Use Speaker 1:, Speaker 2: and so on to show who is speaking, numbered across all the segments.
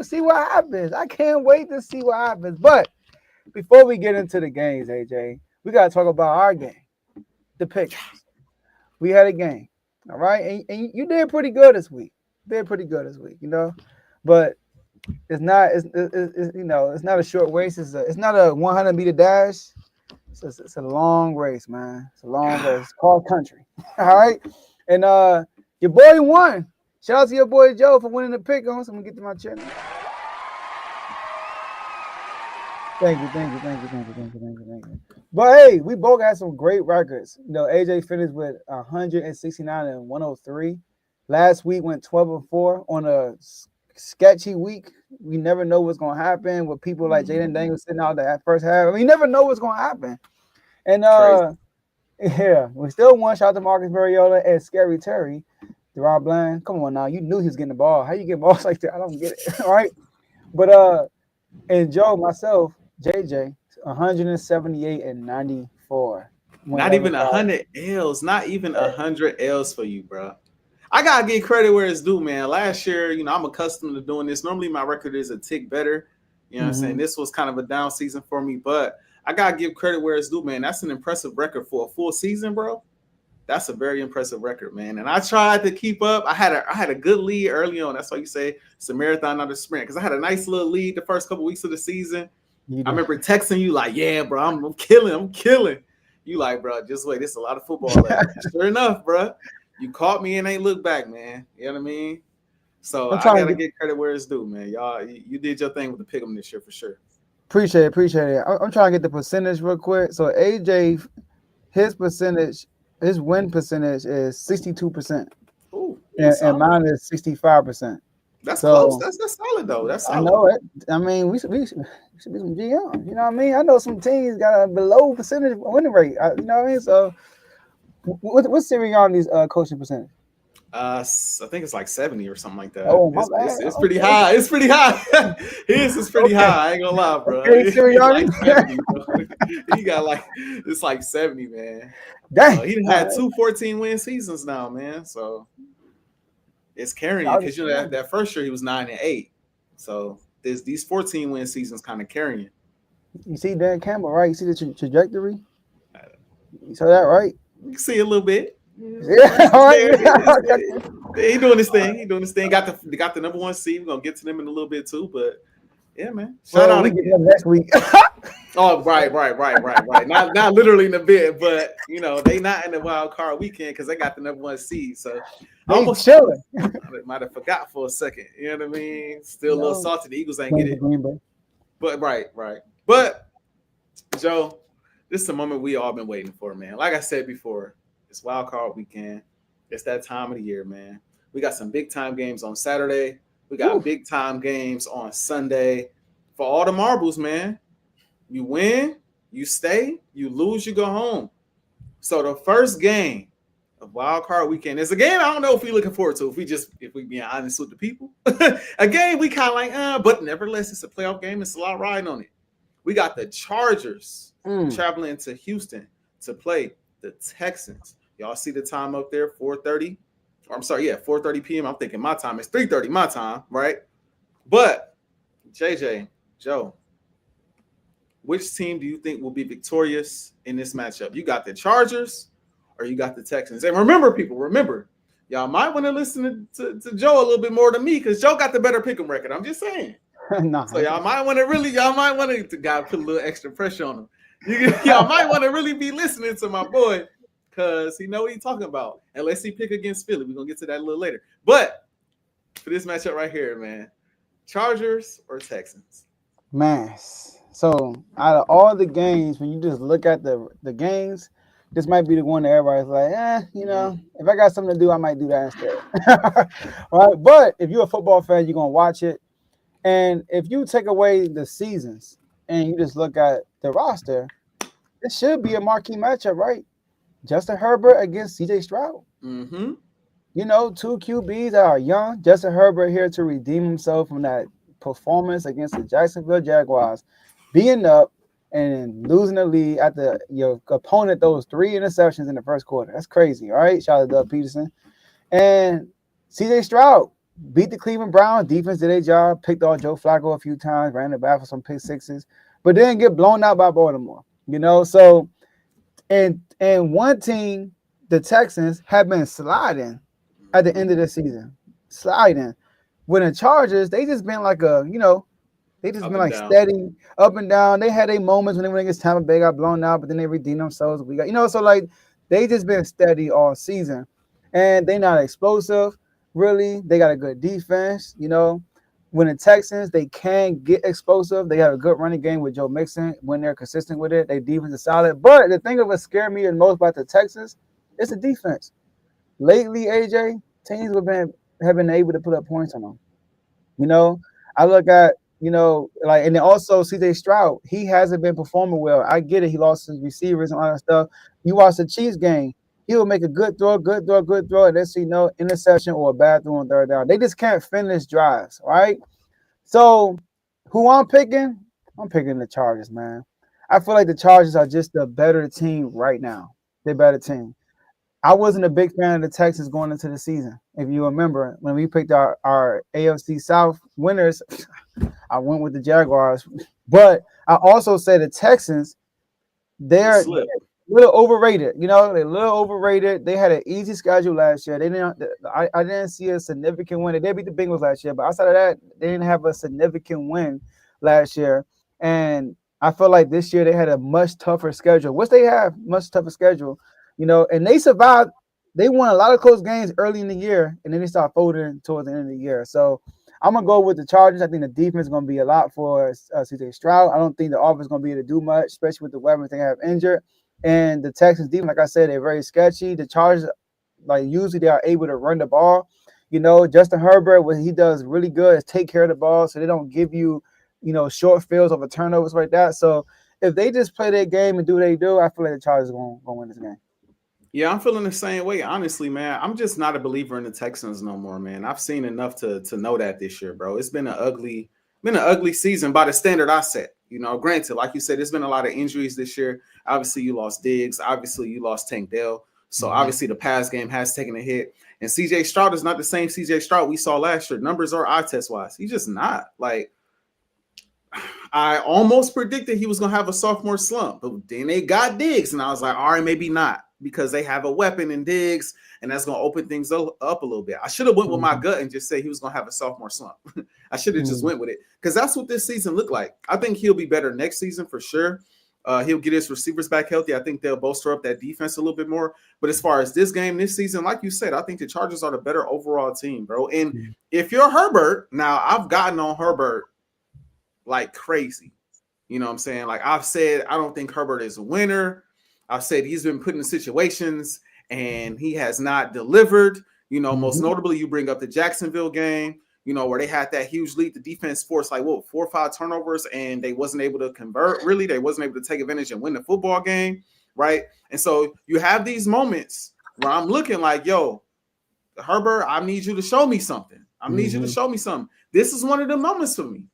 Speaker 1: see what happens. I can't wait to see what happens. But before we get into the games, AJ, we got to talk about our game, the Pickens. We had a game, all right? And you did pretty good this week. But it's not a short race. It's not a 100-meter dash. It's a long race, man. It's a long race. It's called country. All right. And your boy won. Shout out to your boy Joe for winning the pick on. So I'm gonna get to my channel. Thank you. But hey, we both had some great records. AJ finished with 169 and 103. Last week went 12-4 on a sketchy week. We never know what's gonna happen with people like Jaden Daniels sitting out that first half. I mean, you never know what's gonna happen. And yeah, we still won. Shout out to Marcus Mariota and Scary Terry. Deron Bland, come on now. You knew he was getting the ball. How you get balls like that? I don't get it. All right. But and Joe, myself, JJ, 178 and 94.
Speaker 2: Not even 100 L's. Not even 100 L's for you, bro. I gotta give credit where it's due, man. Last year, I'm accustomed to doing this. Normally, my record is a tick better. You know what I'm saying? This was kind of a down season for me, but I gotta give credit where it's due, man. That's an impressive record for a full season, bro. That's a very impressive record, man. And I tried to keep up. I had a good lead early on. That's why you say it's a marathon, not a sprint. Because I had a nice little lead the first couple weeks of the season. I remember texting you like, "Yeah, bro, I'm killing." You like, bro, just wait. This is a lot of football left. Sure enough, bro. You caught me and ain't looked back, man. You know what I mean? So I gotta get credit where it's due, man. Y'all, you did your thing with the pick'em this year for sure.
Speaker 1: Appreciate it. I'm trying to get the percentage real quick. So AJ, his win percentage is 62%.
Speaker 2: Ooh,
Speaker 1: and mine is 65%.
Speaker 2: That's close. That's solid though. That's solid.
Speaker 1: I know it. I mean, we should be some GM. You know what I mean? I know some teams got a below percentage winning rate. You know what I mean? So. What's Siri on these coaching percentage?
Speaker 2: I think it's like 70 or something like that.
Speaker 1: Oh, my bad.
Speaker 2: It's pretty high. It's pretty high. His is pretty high. I ain't gonna lie, bro.
Speaker 1: Okay,
Speaker 2: like 70, bro. He got it's like 70, man.
Speaker 1: Dang.
Speaker 2: He had 2 14-win seasons now, man. So it's carrying because that first year he was 9 and 8. So these 14-win seasons kind of carrying.
Speaker 1: You see Dan Campbell, right? You see the trajectory? You saw that, right?
Speaker 2: You can see a little bit.
Speaker 1: Yeah, all right.
Speaker 2: He doing his thing. Got the number 1 seed. We're gonna get to them in a little bit too, but yeah, man. Shout out again
Speaker 1: next week.
Speaker 2: Oh, right. Not literally in a bit, but they not in the wild card weekend because they got the number 1 seed. So
Speaker 1: I almost chilling.
Speaker 2: Might have forgot for a second. You know what I mean? Still a little salty. The Eagles ain't get it. But right. But Joe. This is a moment we all been waiting for, man. Like I said before, it's wild card weekend. It's that time of the year, man. We got some big time games on Saturday. We got big time games on Sunday. For all the marbles, man. You win, you stay. You lose, you go home. So the first game of wild card weekend is a game I don't know if we're looking forward to. If we being honest with the people, a game we kind of like, but nevertheless, it's a playoff game. It's a lot riding on it. We got the Chargers traveling to Houston to play the Texans. Y'all see the time up there, 4:30? Or I'm sorry, 4:30 p.m. I'm thinking my time is 3:30 my time, right? But JJ, Joe, which team do you think will be victorious in this matchup? You got the Chargers or you got the Texans? And remember, y'all might want to listen to Joe a little bit more than me because Joe got the better pick'em record. I'm just saying.
Speaker 1: Nah.
Speaker 2: So y'all might want to God put a little extra pressure on him. Y'all might want to really be listening to my boy because he know what he's talking about. Unless he pick against Philly. We're going to get to that a little later. But for this matchup right here, man, Chargers or Texans?
Speaker 1: Man, so out of all the games, when you just look at the games, this might be the one that everybody's like, if I got something to do, I might do that instead. All right, but if you're a football fan, you're going to watch it. And if you take away the seasons and you just look at the roster, it should be a marquee matchup, right? Justin Herbert against CJ Stroud.
Speaker 2: Mm-hmm.
Speaker 1: 2 QBs that are young. Justin Herbert here to redeem himself from that performance against the Jacksonville Jaguars, being up and losing the lead after your opponent throws 3 interceptions in the first quarter. That's crazy, all right? Shout out to Doug Peterson. And CJ Stroud beat the Cleveland Browns. Defense did their job, picked off Joe Flacco a few times, ran the back for some pick sixes, but didn't get blown out by Baltimore. So and one team, the Texans, have been sliding at the end of the season. Sliding. When the Chargers, they just been like they just been like steady, up and down. They had their moments when they went against Tampa Bay, got blown out, but then they redeemed themselves. We got, so like they just been steady all season. And they not explosive, really. They got a good defense, When the Texans, they can get explosive. They have a good running game with Joe Mixon when they're consistent with it. Their defense is solid. But the thing that would scare me the most about the Texans, it's the defense. Lately, AJ, teams have been able to put up points on them. I look at, and then also CJ Stroud, he hasn't been performing well. I get it. He lost his receivers and all that stuff. You watch the Chiefs game, he will make a good throw, and then interception or a bad throw on third down. They just can't finish drives, right? So who I'm picking the Chargers, man. I feel like the Chargers are just the better team right now. They're a better team. I wasn't a big fan of the Texans going into the season. If you remember, when we picked our AFC South winners, I went with the Jaguars. But I also said the Texans, they're a little overrated. They're a little overrated. They had an easy schedule last year. I didn't see a significant win. They did beat the Bengals last year, but outside of that, they didn't have a significant win last year. And I feel like this year they had a much tougher schedule. Which they have, much tougher schedule. And they survived. They won a lot of close games early in the year, and then they start folding towards the end of the year. So I'm going to go with the Chargers. I think the defense is going to be a lot for CJ Stroud. I don't think the offense is going to be able to do much, especially with the weapons they have injured. And the Texans defense, like I said, they're very sketchy. The Chargers, like usually they are able to run the ball. Justin Herbert, what he does really good is take care of the ball, so they don't give you, short fields over turnovers like that. So if they just play their game and do what they do, I feel like the Chargers are going to win this game.
Speaker 2: Yeah, I'm feeling the same way. Honestly, man, I'm just not a believer in the Texans no more, man. I've seen enough to know that this year, bro. It's been an ugly season by the standard I set. Granted, like you said, there's been a lot of injuries this year. Obviously, you lost Diggs. Obviously, you lost Tank Dell. So obviously the pass game has taken a hit. And CJ Stroud is not the same CJ Stroud we saw last year. Numbers are eye test wise. He's just not. Like, I almost predicted he was going to have a sophomore slump, but then they got Diggs, and I was like, all right, maybe not, because they have a weapon in Diggs, and that's going to open things up a little bit. I should have went with my gut and just say he was going to have a sophomore slump. I should have just went with it, because that's what this season looked like. I think he'll be better next season for sure. He'll get his receivers back healthy. I think they'll bolster up that defense a little bit more. But as far as this game, this season, like you said, I think the Chargers are the better overall team, bro. And if you're Herbert, now I've gotten on Herbert like crazy. You know what I'm saying? Like I've said, I don't think Herbert is a winner. I've said he's been put in situations and he has not delivered. Most notably, you bring up the Jacksonville game, where they had that huge lead. The defense forced 4 or 5 turnovers and they wasn't able to convert. Really, they wasn't able to take advantage and win the football game, right? And so you have these moments where I'm looking like, yo, Herbert, I need you to show me something. I need you to show me something. This is one of the moments for me.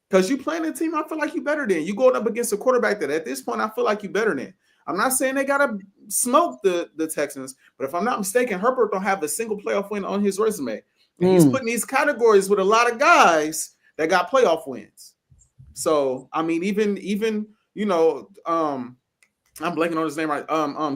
Speaker 2: Because you playing a team I feel like you better than. You going up against a quarterback that at this point I feel like you better than. I'm not saying they got to smoke the Texans, but if I'm not mistaken, Herbert don't have a single playoff win on his resume. And he's putting these categories with a lot of guys that got playoff wins. So, I mean, even I'm blanking on his name right.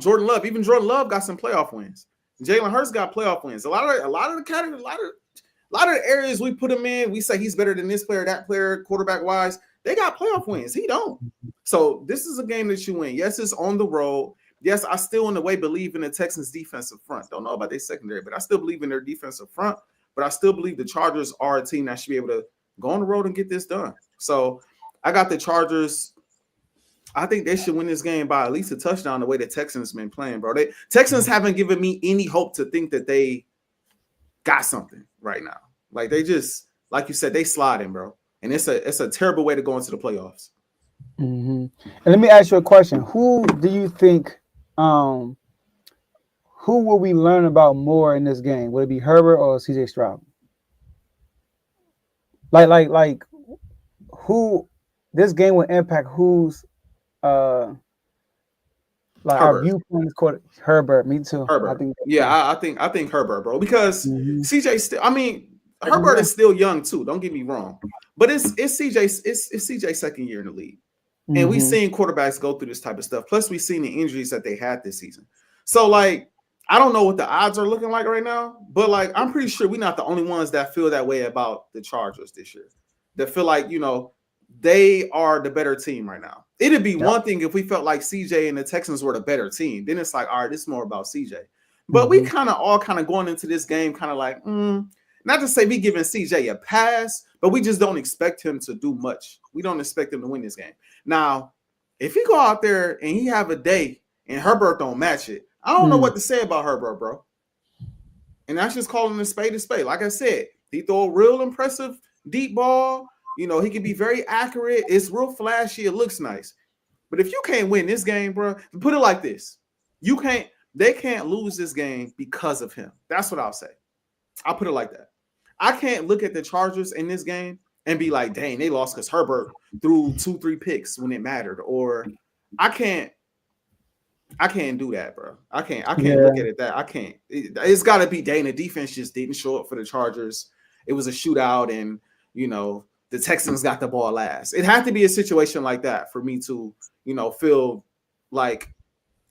Speaker 2: Jordan Love. Even Jordan Love got some playoff wins. Jalen Hurts got playoff wins. A lot of the categories, a lot of the areas we put him in, we say he's better than this player, that player, quarterback-wise. They got playoff wins. He don't. So this is a game that you win. Yes, it's on the road. Yes, I still in a way believe in the Texans' defensive front. Don't know about their secondary, but I still believe in their defensive front. But I still believe the Chargers are a team that should be able to go on the road and get this done. So I got the Chargers. I think they should win this game by at least a touchdown the way the Texans been playing, bro. Texans haven't given me any hope to think that they got something right now. Like they just, like you said, they sliding, bro. And it's a terrible way to go into the playoffs.
Speaker 1: And let me ask you a question. Who do you think who will we learn about more in this game? Would it be Herbert or CJ Stroud? Like who this game will impact who's our viewpoint is called Herbert. Me too.
Speaker 2: Herbert. I think Herbert, bro. Because CJ still, I mean, Herbert is still young too. Don't get me wrong, but it's CJ's second year in the league, and we've seen quarterbacks go through this type of stuff. Plus, we've seen the injuries that they had this season. So, like, I don't know what the odds are looking like right now, but like, I'm pretty sure we're not the only ones that feel that way about the Chargers this year. That feel like, you know, they are the better team right now. It'd be one thing if we felt like CJ and the Texans were the better team. Then it's like, all right, this is more about CJ. But we kind of going into this game kind of like, not to say we giving CJ a pass, but we just don't expect him to do much. We don't expect him to win this game. Now, if he go out there and he have a day and Herbert don't match it, I don't know what to say about Herbert, bro. And that's just calling a spade a spade. Like I said, he throw a real impressive deep ball. You know, he can be very accurate. It's real flashy. It looks nice. But if you can't win this game, bro, put it like this. They can't lose this game because of him. That's what I'll say. I'll put it like that. I can't look at the Chargers in this game and be like, dang, they lost because Herbert threw 2-3 picks when it mattered. Or I can't do that, bro. I can't look at it that. I can't. It's got to be, dang, the defense just didn't show up for the Chargers. It was a shootout and, you know, the Texans got the ball last. It had to be a situation like that for me to, you know, feel like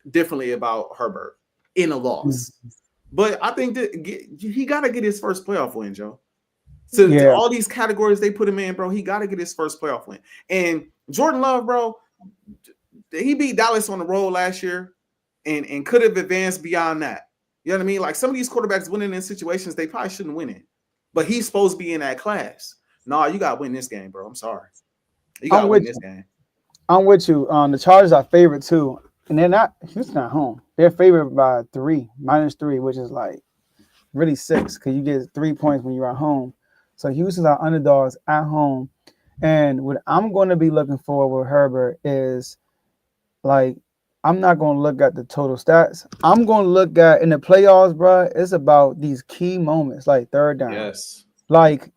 Speaker 2: differently about Herbert in a loss. But I think that he got to get his first playoff win, Joe. So all these categories they put him in, bro, he got to get his first playoff win. And Jordan Love, bro, he beat Dallas on the road last year and could have advanced beyond that. You know what I mean? Like some of these quarterbacks winning in situations they probably shouldn't win in. But he's supposed to be in that class. No, you got to win this game, bro. I'm sorry. You got to win this game.
Speaker 1: I'm with you. The Chargers are favorite too. And they're not, Houston at home. They're favored by -3, which is like really 6 because you get 3 points when you're at home. So Houston's our underdogs at home. And what I'm going to be looking for with Herbert is like, I'm not going to look at the total stats. I'm going to look at in the playoffs, bro, it's about these key moments like third down.
Speaker 2: Yes.
Speaker 1: Like,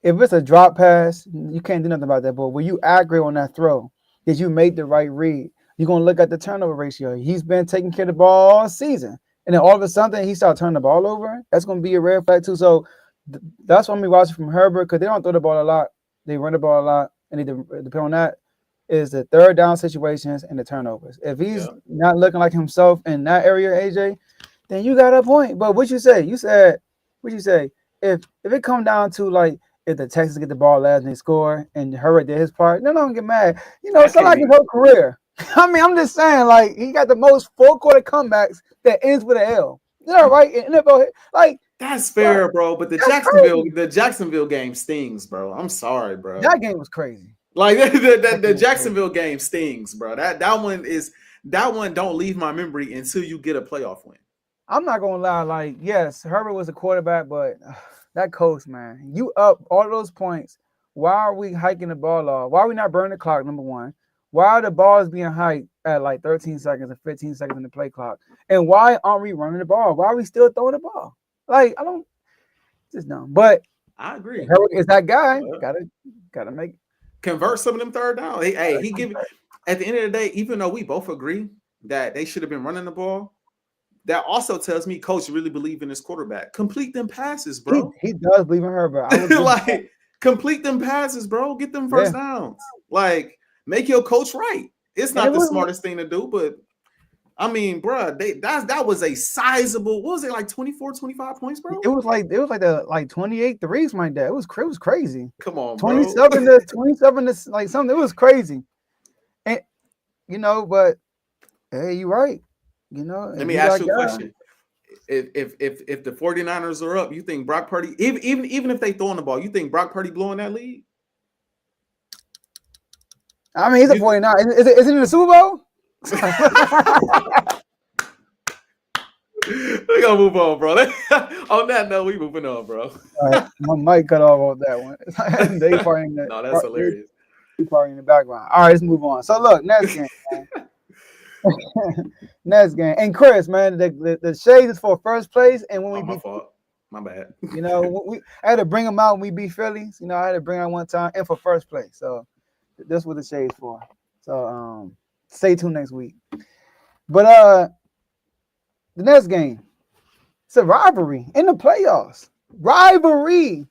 Speaker 1: if it's a drop pass, you can't do nothing about that. But when you accurate on that throw, did you make the right read? You're going to look at the turnover ratio. He's been taking care of the ball all season. And then all of a sudden, he started turning the ball over. That's going to be a red flag, too. So that's what I'm watching from Herbert because they don't throw the ball a lot. They run the ball a lot. And they depend on that is the third down situations and the turnovers. If he's not looking like himself in that area, AJ, then you got a point. But what you say? If it comes down to, like, if the Texans get the ball last and they score and Herbert did his part, no, don't get mad. You know, it's not like his whole career. I mean, I'm just saying, like, he got the most four-quarter comebacks that ends with an L. You know, right? In NFL, like,
Speaker 2: that's fair, bro. But the Jacksonville game stings, bro. I'm sorry, bro.
Speaker 1: That game was crazy.
Speaker 2: Like the Jacksonville game stings, bro. That one don't leave my memory until you get a playoff win.
Speaker 1: I'm not gonna lie, like, yes, Herbert was a quarterback, but that coach, man, you up all those points. Why are we hiking the ball off? Why are we not burning the clock? Number one. Why are the balls being hiked at like 13 seconds or 15 seconds in the play clock? And why aren't we running the ball? Why are we still throwing the ball? Like, I don't just know. But
Speaker 2: I agree.
Speaker 1: Herbert is that guy. Gotta make
Speaker 2: convert some of them third down. Hey, he give at the end of the day, even though we both agree that they should have been running the ball, that also tells me coach really believe in his quarterback. Complete them passes, bro.
Speaker 1: He does believe in Herbert.
Speaker 2: Like, complete them passes, bro. Get them first downs. Like, make your coach right. It's not the smartest thing to do, but I mean, bro, that was a sizable. What was it, like 24, 25 points, bro?
Speaker 1: It was like 28 threes, my dad. It was crazy.
Speaker 2: Come on,
Speaker 1: 27 to like something. It was crazy. And you know, but hey, you right. You know,
Speaker 2: let me ask you a question. If the 49ers are up, you think Brock Purdy, even if they throwing the ball, you think Brock Purdy blowing that lead?
Speaker 1: I mean, he's a 49. Is it in the Super Bowl?
Speaker 2: We gotta move on, bro. On that note, we moving on, bro.
Speaker 1: All right, my mic cut off on that one. They probably in the,
Speaker 2: no, that's hilarious.
Speaker 1: He probably in the background. All right, let's move on. So look, next game, man. Next game. And Chris, man, the shade is for first place, and when we
Speaker 2: my fault. My bad.
Speaker 1: You know, I had to bring them out when we beat Phillies. You know, I had to bring out one time and for first place. So that's what the shade's for. So stay tuned next week. But the next game, it's a rivalry in the playoffs. rivalry